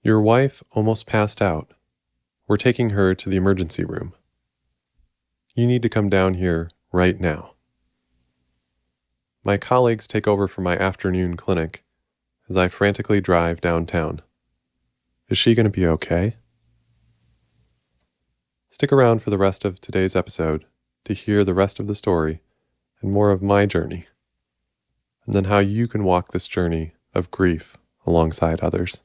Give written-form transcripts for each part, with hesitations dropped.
Your wife almost passed out. We're taking her to the emergency room. You need to come down here right now. My colleagues take over for my afternoon clinic as I frantically drive downtown. Is she going to be okay? Stick around for the rest of today's episode to hear the rest of the story and more of my journey, and then how you can walk this journey of grief alongside others.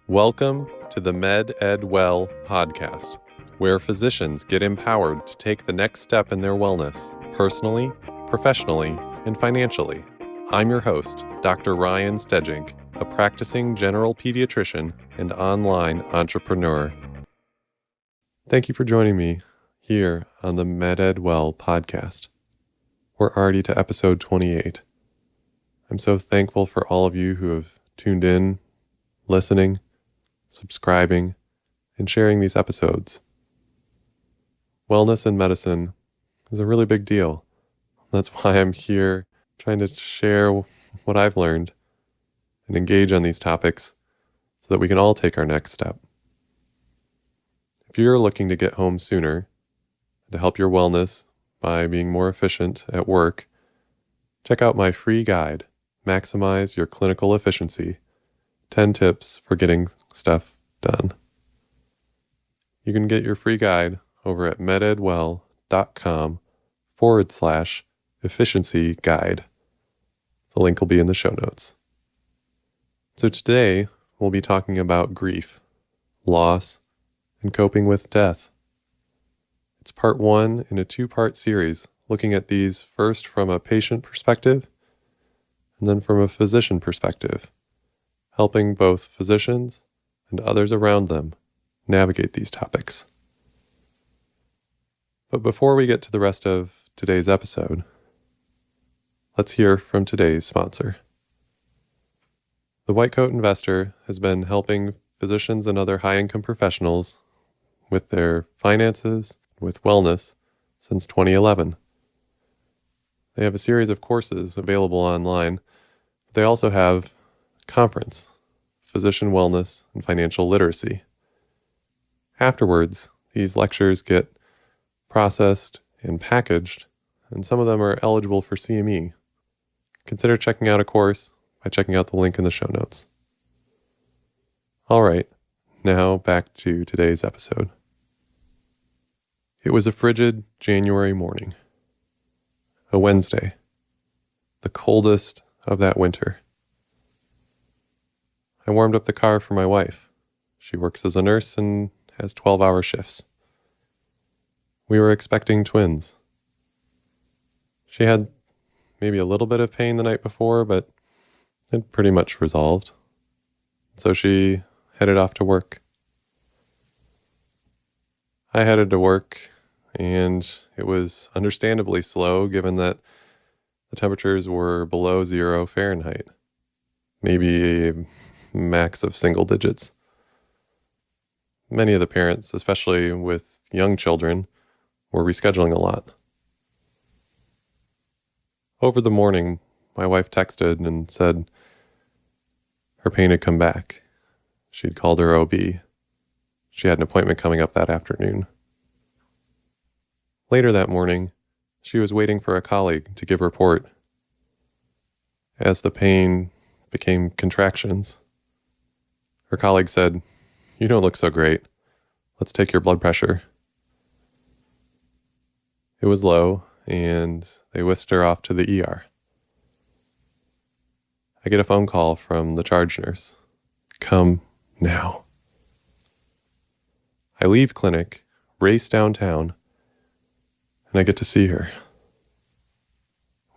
Welcome to the MedEdWell Podcast, where physicians get empowered to take the next step in their wellness, personally, professionally, and financially. I'm your host, Dr. Ryan Stejink, a practicing general pediatrician and online entrepreneur. Thank you for joining me here on the MedEdWell Podcast. We're already to episode 28. I'm so thankful for all of you who have tuned in, listening, subscribing, and sharing these episodes. Wellness in medicine is a really big deal. That's why I'm here trying to share what I've learned and engage on these topics so that we can all take our next step. If you're looking to get home sooner, to help your wellness by being more efficient at work, check out my free guide, Maximize Your Clinical Efficiency, 10 Tips for Getting Stuff Done. You can get your free guide over at mededwell.com/efficiency guide. The link will be in the show notes. So today, we'll be talking about grief, loss, and coping with death. It's part one in a two-part series, looking at these first from a patient perspective and then from a physician perspective, helping both physicians and others around them navigate these topics. But before we get to the rest of today's episode, let's hear from today's sponsor. The White Coat Investor has been helping physicians and other high-income professionals with their finances, with wellness, since 2011. They have a series of courses available online. They also have a conference, Physician Wellness and Financial Literacy. Afterwards, these lectures get processed and packaged, and some of them are eligible for CME. Consider checking out a course by checking out the link in the show notes. All right, now back to today's episode. It was a frigid January morning, a Wednesday, the coldest of that winter. I warmed up the car for my wife. She works as a nurse and has 12-hour shifts. We were expecting twins. She had maybe a little bit of pain the night before, but it pretty much resolved. So she headed off to work. I headed to work, and it was understandably slow given that the temperatures were below 0 Fahrenheit, maybe a max of single digits. Many of the parents, especially with young children, were rescheduling a lot. Over the morning, my wife texted and said her pain had come back. She'd called her OB. She had an appointment coming up that afternoon. Later that morning, she was waiting for a colleague to give a report. As the pain became contractions, her colleague said, "You don't look so great. Let's take your blood pressure." It was low, and they whisked her off to the ER. I get a phone call from the charge nurse. "Come now." I leave clinic, race downtown, and I get to see her.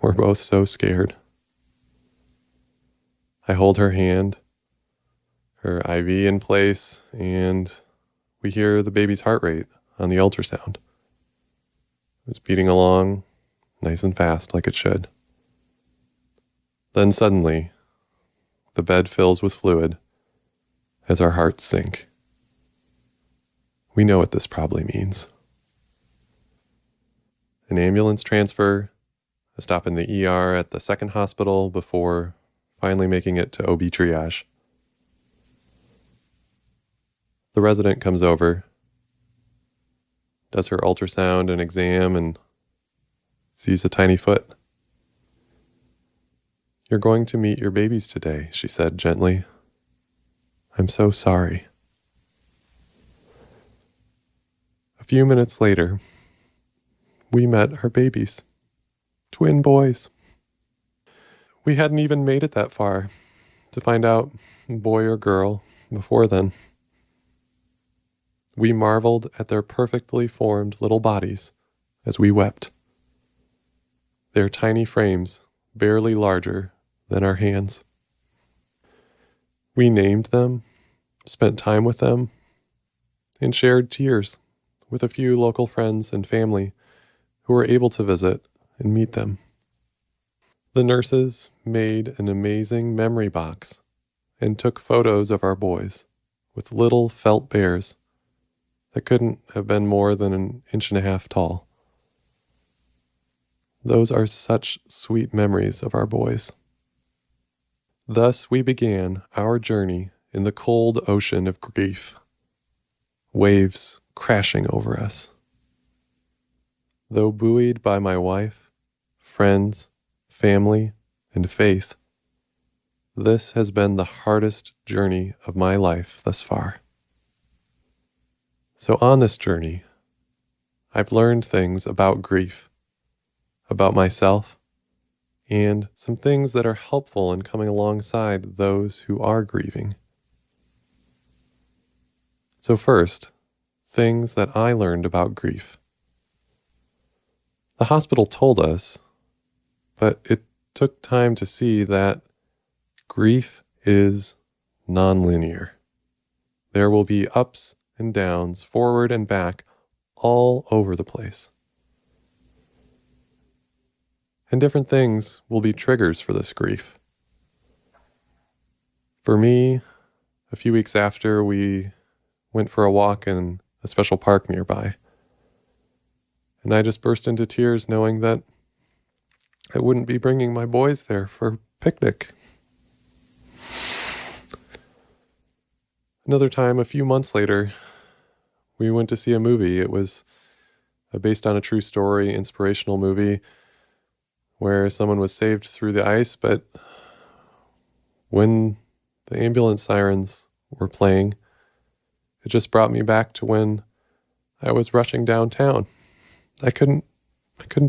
We're both so scared. I hold her hand, her IV in place, and we hear the baby's heart rate on the ultrasound. It was beating along, nice and fast like it should. Then suddenly, the bed fills with fluid as our hearts sink. We know what this probably means. An ambulance transfer, a stop in the ER at the second hospital before finally making it to OB triage. The resident comes over, does her ultrasound and exam, and sees a tiny foot. "You're going to meet your babies today," she said gently. "I'm so sorry." A few minutes later, we met her babies. Twin boys. We hadn't even made it that far to find out boy or girl before then. We marveled at their perfectly formed little bodies as we wept. Their tiny frames barely larger than our hands. We named them, spent time with them, and shared tears with a few local friends and family who were able to visit and meet them. The nurses made an amazing memory box and took photos of our boys with little felt bears that couldn't have been more than 1.5 inches tall. Those are such sweet memories of our boys. Thus we began our journey in the cold ocean of grief, waves crashing over us. Though buoyed by my wife, friends, family, and faith, this has been the hardest journey of my life thus far. So on this journey, I've learned things about grief, about myself, and some things that are helpful in coming alongside those who are grieving. So first, things that I learned about grief. The hospital told us, but it took time to see that grief is nonlinear. There will be ups and downs, forward and back, all over the place. And different things will be triggers for this grief. For me, a few weeks after, we went for a walk in a special park nearby. And I just burst into tears knowing that I wouldn't be bringing my boys there for a picnic. Another time, a few months later, we went to see a movie. It was based on a true story, inspirational movie where someone was saved through the ice, but when the ambulance sirens were playing, it just brought me back to when I was rushing downtown. I couldn't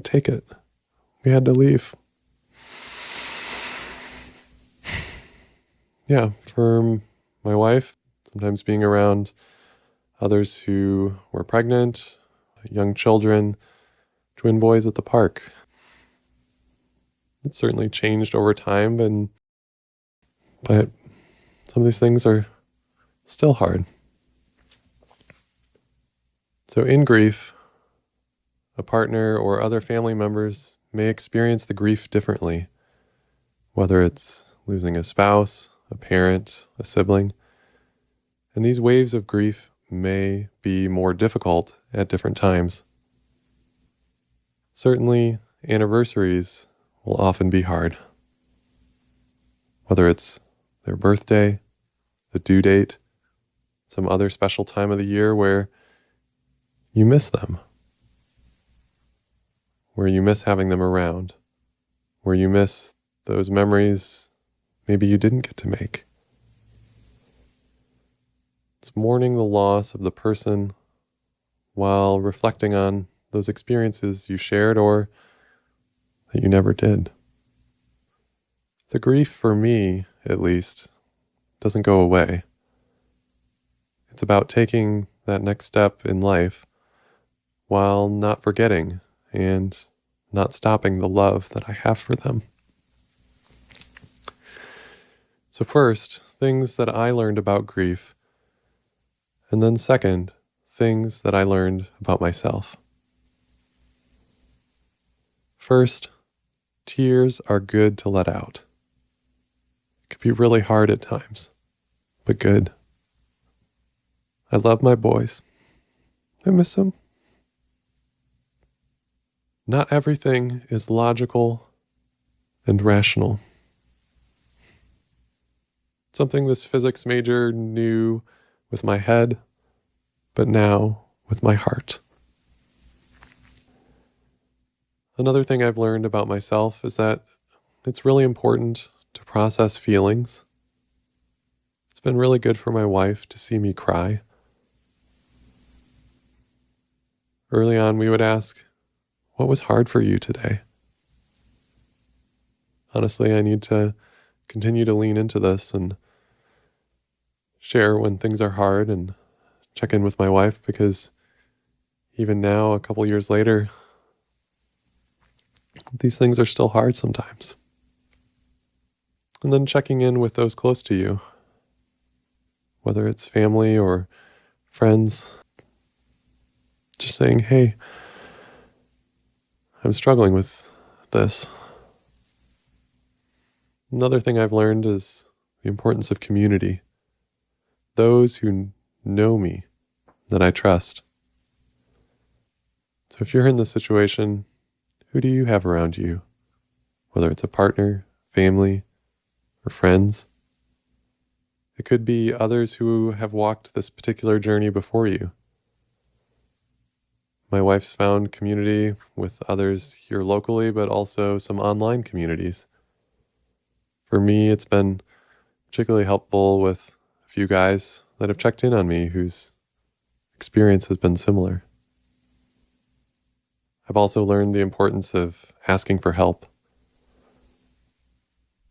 take it. We had to leave. Yeah, for my wife, sometimes being around others who were pregnant, young children, twin boys at the park. It certainly changed over time, but some of these things are still hard. So in grief, a partner or other family members may experience the grief differently, whether it's losing a spouse, a parent, a sibling. And these waves of grief may be more difficult at different times. Certainly, anniversaries will often be hard. Whether it's their birthday, the due date, some other special time of the year where you miss them, where you miss having them around, where you miss those memories maybe you didn't get to make. It's mourning the loss of the person while reflecting on those experiences you shared or that you never did. The grief, for me at least, doesn't go away. It's about taking that next step in life while not forgetting and not stopping the love that I have for them. So first, things that I learned about grief, and then second, things that I learned about myself. First, tears are good to let out. It can be really hard at times, but good. I love my boys. I miss them. Not everything is logical and rational. Something this physics major knew with my head, but now with my heart. Another thing I've learned about myself is that it's really important to process feelings. It's been really good for my wife to see me cry. Early on, we would ask, "What was hard for you today?" Honestly, I need to continue to lean into this and share when things are hard and check in with my wife, because even now, a couple years later, these things are still hard sometimes. And then checking in with those close to you, whether it's family or friends, just saying, "Hey, I'm struggling with this." Another thing I've learned is the importance of community. Those who know me, that I trust. So if you're in this situation, who do you have around you? Whether it's a partner, family, or friends. It could be others who have walked this particular journey before you. My wife's found community with others here locally, but also some online communities. For me, it's been particularly helpful with a few guys that have checked in on me whose experience has been similar. I've also learned the importance of asking for help.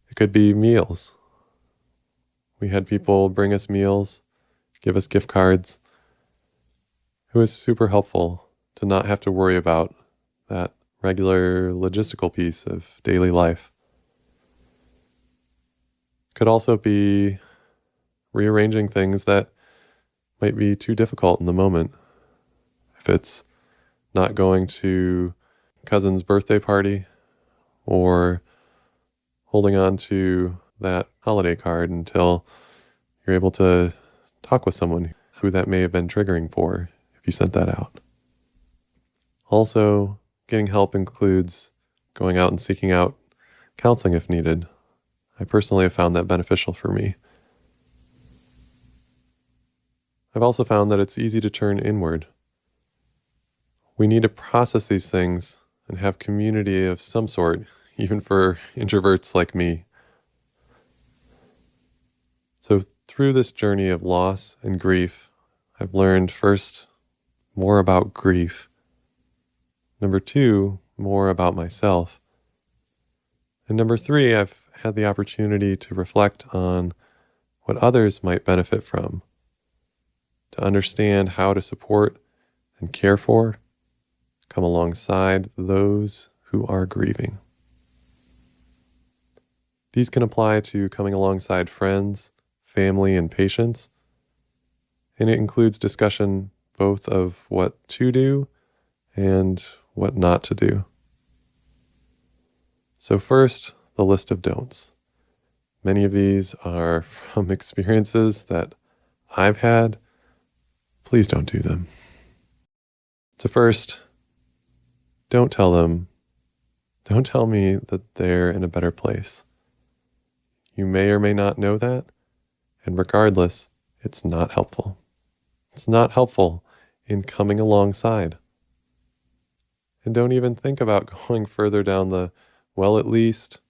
It could be meals. We had people bring us meals, give us gift cards. It was super helpful to not have to worry about that regular logistical piece of daily life. Could also be rearranging things that might be too difficult in the moment. If it's not going to cousin's birthday party or holding on to that holiday card until you're able to talk with someone who that may have been triggering for if you sent that out. Also, getting help includes going out and seeking out counseling if needed. I personally have found that beneficial for me. I've also found that it's easy to turn inward. We need to process these things and have community of some sort, even for introverts like me. So through this journey of loss and grief, I've learned first more about grief. Number 2, more about myself. And number 3, I've had the opportunity to reflect on what others might benefit from, to understand how to support and care for, come alongside those who are grieving. These can apply to coming alongside friends, family, and patients, and it includes discussion both of what to do and what not to do. So first, the list of don'ts. Many of these are from experiences that I've had. Please don't do them. So first, don't tell me that they're in a better place. You may or may not know that, and regardless, it's not helpful. It's not helpful in coming alongside. And don't even think about going further down the, well, at least,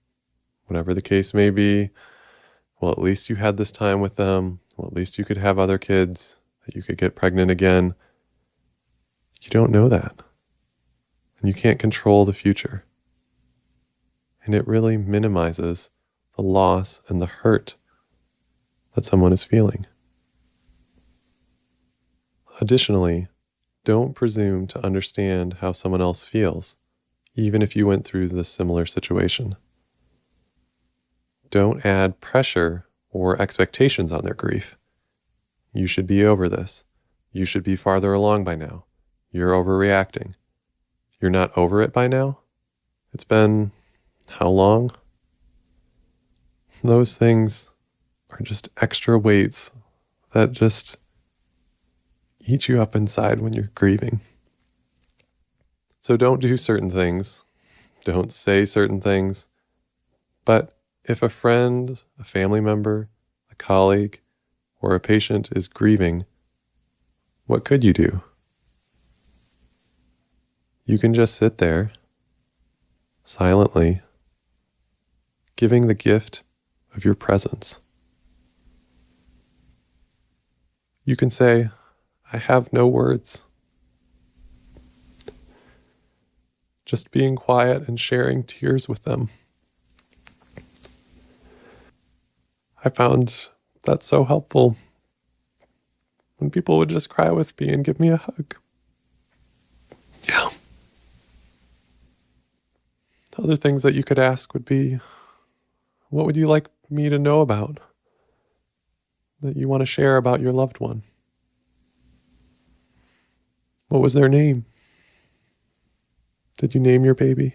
whatever the case may be, well, at least you had this time with them, well, at least you could have other kids, that you could get pregnant again. You don't know that. And you can't control the future. And it really minimizes the loss and the hurt that someone is feeling. Additionally, don't presume to understand how someone else feels, even if you went through this similar situation. Don't add pressure or expectations on their grief. You should be over this. You should be farther along by now. You're overreacting. You're not over it by now? It's been how long? Those things are just extra weights that just eat you up inside when you're grieving. So don't do certain things. Don't say certain things. But if a friend, a family member, a colleague, or a patient is grieving, what could you do? You can just sit there, silently, giving the gift of your presence. You can say, I have no words. Just being quiet and sharing tears with them. I found that so helpful when people would just cry with me and give me a hug. Yeah. Other things that you could ask would be, what would you like me to know about that you want to share about your loved one? What was their name? Did you name your baby?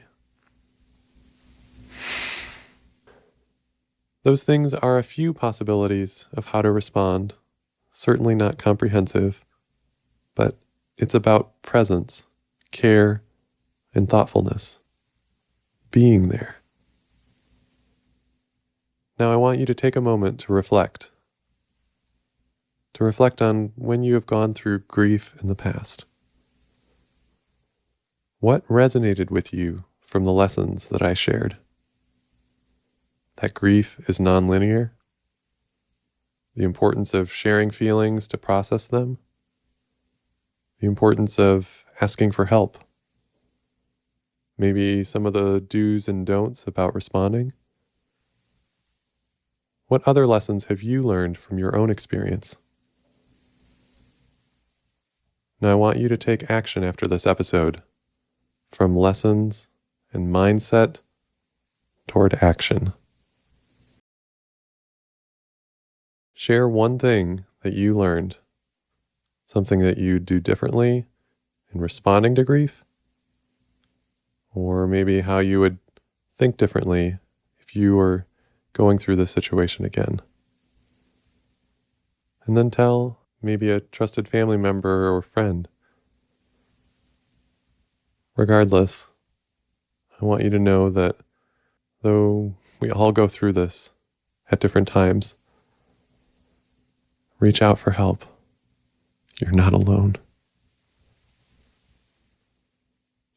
Those things are a few possibilities of how to respond. Certainly not comprehensive, but it's about presence, care, and thoughtfulness. Being there. Now I want you to take a moment to reflect. To reflect on when you have gone through grief in the past. What resonated with you from the lessons that I shared? That grief is nonlinear? The importance of sharing feelings to process them? The importance of asking for help? Maybe some of the do's and don'ts about responding? What other lessons have you learned from your own experience? Now I want you to take action after this episode, from lessons and mindset toward action. Share one thing that you learned, something that you do differently in responding to grief, or maybe how you would think differently if you were going through this situation again. And then tell maybe a trusted family member or friend. Regardless, I want you to know that though we all go through this at different times, reach out for help. You're not alone.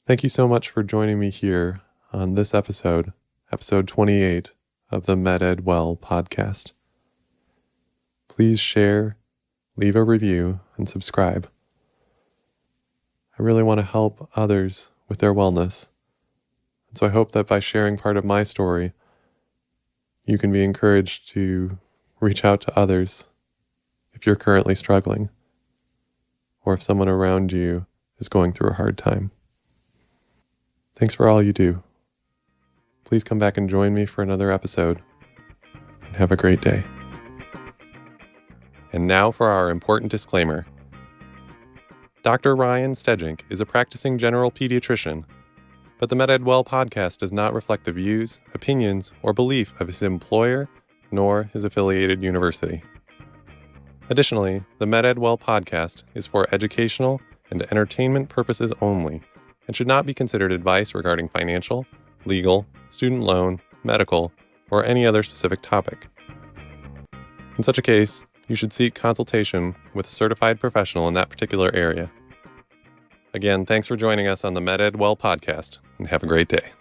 Thank you so much for joining me here on this episode 28 of the MedEdWell Podcast. Please share, leave a review, and subscribe. I really want to help others with their wellness. And so I hope that by sharing part of my story, you can be encouraged to reach out to others if you're currently struggling, or if someone around you is going through a hard time. Thanks for all you do. Please come back and join me for another episode, and have a great day. And now for our important disclaimer. Dr. Ryan Stejink is a practicing general pediatrician, but the MedEdWell podcast does not reflect the views, opinions, or belief of his employer nor his affiliated university. Additionally, the MedEdWell podcast is for educational and entertainment purposes only and should not be considered advice regarding financial, legal, student loan, medical, or any other specific topic. In such a case, you should seek consultation with a certified professional in that particular area. Again, thanks for joining us on the MedEdWell podcast, and have a great day.